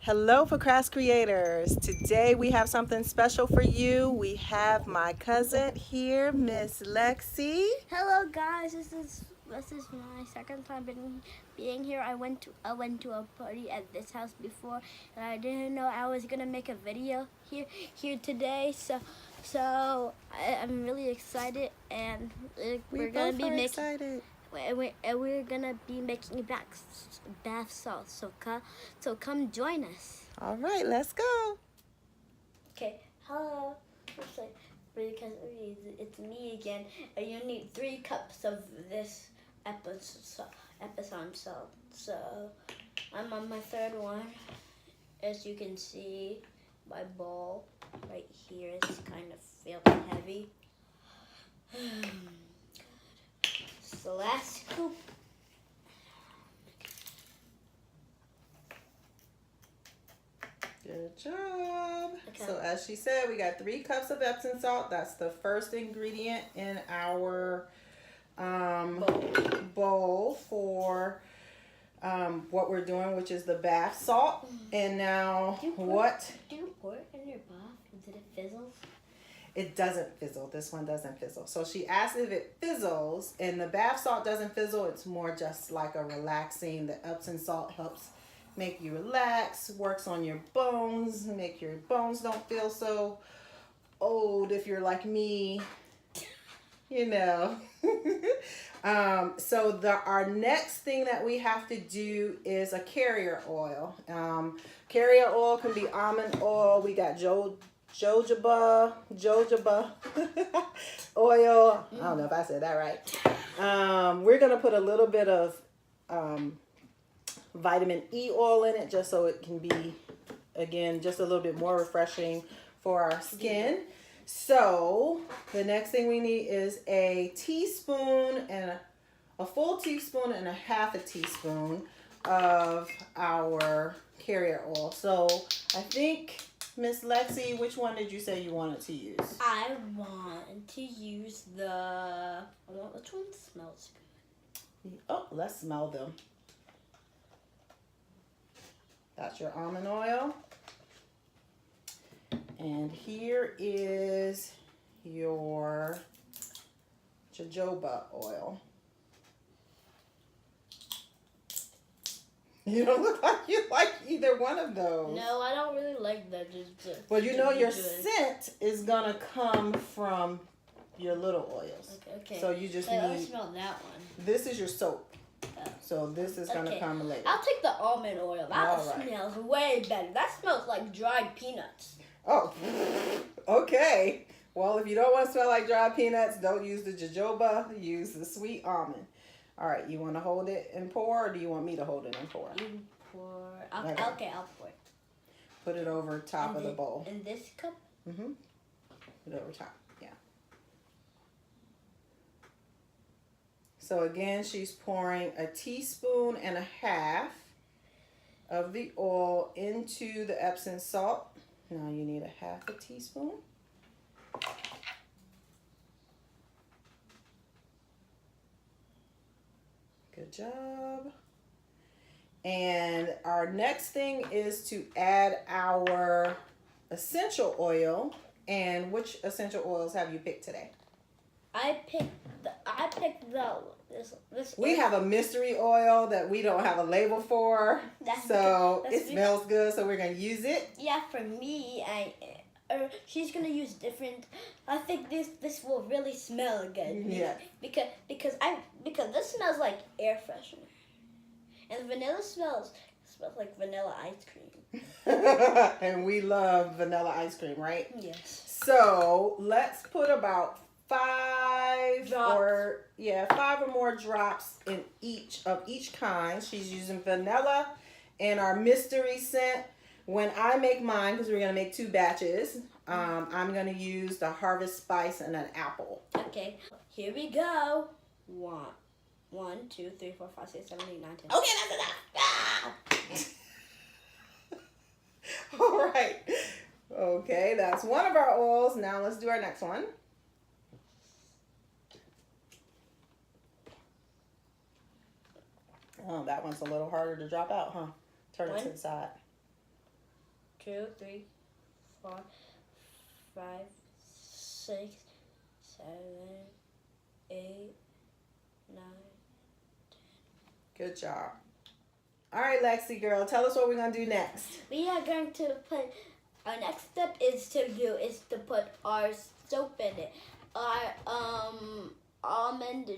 Hello, ProcrasCreators. Today we have something special for you. We have my cousin here, Miss Lexi. Hello guys, this is my second time being here. I went to a party at this house before, and I didn't know I was gonna make a video here today. I'm really excited, and We we're gonna both be are making excited. we're gonna be making bath salts. So come join us. All right, let's go. Okay, hello. Because it's me again. You need 3 cups of this Epsom salt. So I'm on my third one. As you can see, my bowl right here is kind of feeling heavy. It's the last scoop. Good job. Okay. So as she said, we got 3 cups of Epsom salt. That's the first ingredient in our bowl for what we're doing, which is the bath salt. And now Do you pour it in your bath until it fizzles? It doesn't fizzle. This one doesn't fizzle. So she asked if it fizzles, and the bath salt doesn't fizzle. It's more just like a relaxing. The Epsom salt helps make you relax, works on your bones, make your bones don't feel so old if you're like me, you know. So our next thing that we have to do is a carrier oil. Carrier oil can be almond oil. We got jojoba oil. I don't know if I said that right. We're gonna put a little bit of vitamin E oil in it, just so it can be, again, just a little bit more refreshing for our skin. So the next thing we need is a teaspoon and a full teaspoon and a half a teaspoon of our carrier oil. So I think, Miss Lexi, which one did you say you wanted to use? I want to use which one smells good? Oh, let's smell them. That's your almond oil. And here is your jojoba oil. You don't look like you like either one of those. No, I don't really like that. Well, you know your scent is gonna come from your little oils. Okay. So you just Let me need. smell that one. This is your soap. So this is gonna come later. I'll take the almond oil. That All right. smells way better. That smells like dried peanuts. Oh, okay. Well, if you don't want to smell like dried peanuts, don't use the jojoba. Use the sweet almond. All right, you want to hold it and pour, or do you want me to hold it and pour? You pour. Okay. I'll pour it. Put it over top of the bowl. In this cup? Mm-hmm. Put it over top, yeah. So again, she's pouring a teaspoon and a half of the oil into the Epsom salt. Now you need a half a teaspoon. Good job. And our next thing is to add our essential oil. And which essential oils have you picked today? I picked this. We have a mystery oil that we don't have a label for, so it smells good, so we're gonna use it. Yeah, for me, she's gonna use different. I think this will really smell good. Yeah. Because this smells like air freshener, and vanilla smells like vanilla ice cream. And we love vanilla ice cream, right? Yes. So let's put about 5 drops. Five or more drops in each kind. She's using vanilla and our mystery scent. When I make mine, because we're gonna make 2 batches, I'm gonna use the harvest spice and an apple. Okay, here we go. 1, 2, 3, 4, 5, 6, 7, 8, 9, 10. Okay, that's enough. Ah! All right. Okay, that's one of our oils. Now let's do our next one. Oh, that one's a little harder to drop out, huh? Turn it to the side. 2, 3, 4, 5, 6, 7, 8, 9. Good job. All right, Lexi girl, tell us what we're gonna do next. We are going to put, our next step is to put our soap in it. Our almond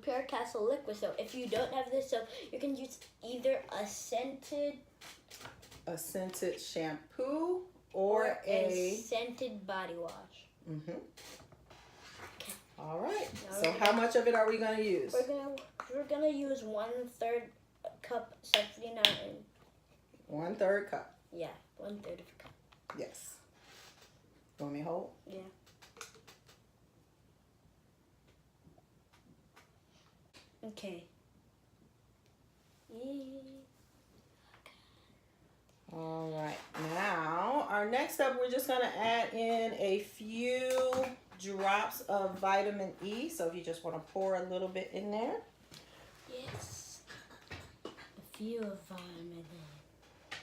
Pure Castle liquid soap. If you don't have this soap, you can use either a scented shampoo or a scented body wash. Mm-hmm. Okay. All right. So how much of it are we gonna use? We're gonna use 1/3 cup 79. 1/3 cup. Yeah, 1/3 of a cup. Yes. Want me to hold? Yeah. Okay. All right. Now, our next step, we're just gonna add in a few drops of vitamin E. So if you just want to pour a little bit in there. Yes. A few of vitamin E.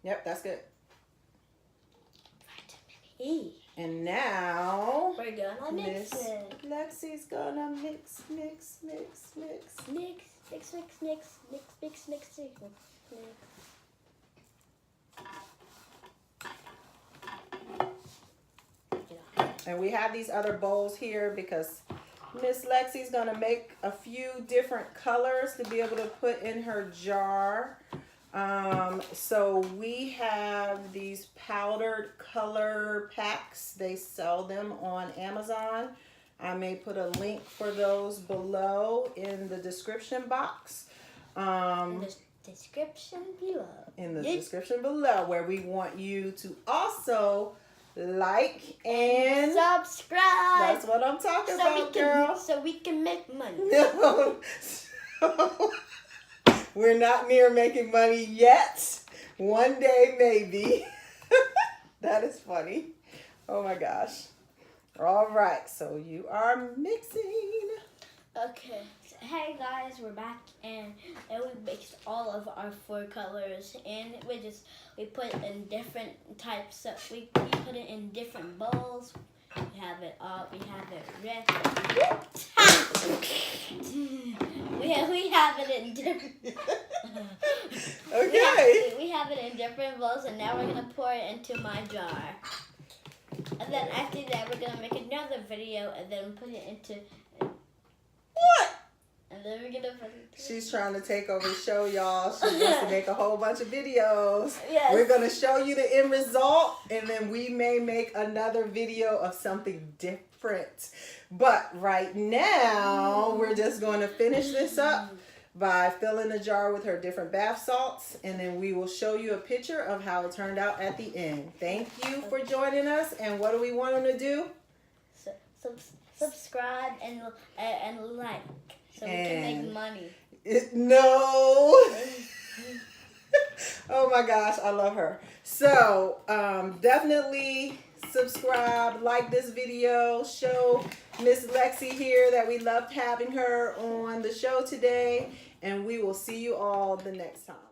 Yep, that's good. Vitamin E. And now we're gonna mix it. Lexi's gonna mix. Mix. And we have these other bowls here because Miss Lexi's gonna make a few different colors to be able to put in her jar. So we have these powdered color packs. They sell them on Amazon. I may put a link for those below in the description box. In the description below. In the description below, where we want you to also like and subscribe. That's what I'm talking about, girl. So we can make money. No. We're not near making money yet. One day, maybe. That is funny. Oh my gosh. All right, so you are mixing. Okay. So, hey guys, we're back, and we mixed all of our 4 colors, and we put in different types. So we put it in different bowls. We have it red. we have it in different. Okay. We have it in different bowls, and now we're gonna pour it into my jar. And then after that, we're gonna make another video, and then put it into. What? And then we're gonna put it. She's trying to take over the show, y'all. She wants to make a whole bunch of videos. Yes. We're gonna show you the end result, and then we may make another video of something different. But right now, we're just going to finish this up by filling the jar with her different bath salts, and then we will show you a picture of how it turned out at the end. Thank you for joining us, and what do we want them to do? Subscribe and like, so we can make money. No. Oh my gosh, I love her. So definitely subscribe, like this video, show Miss Lexi here that we loved having her on the show today, and we will see you all the next time.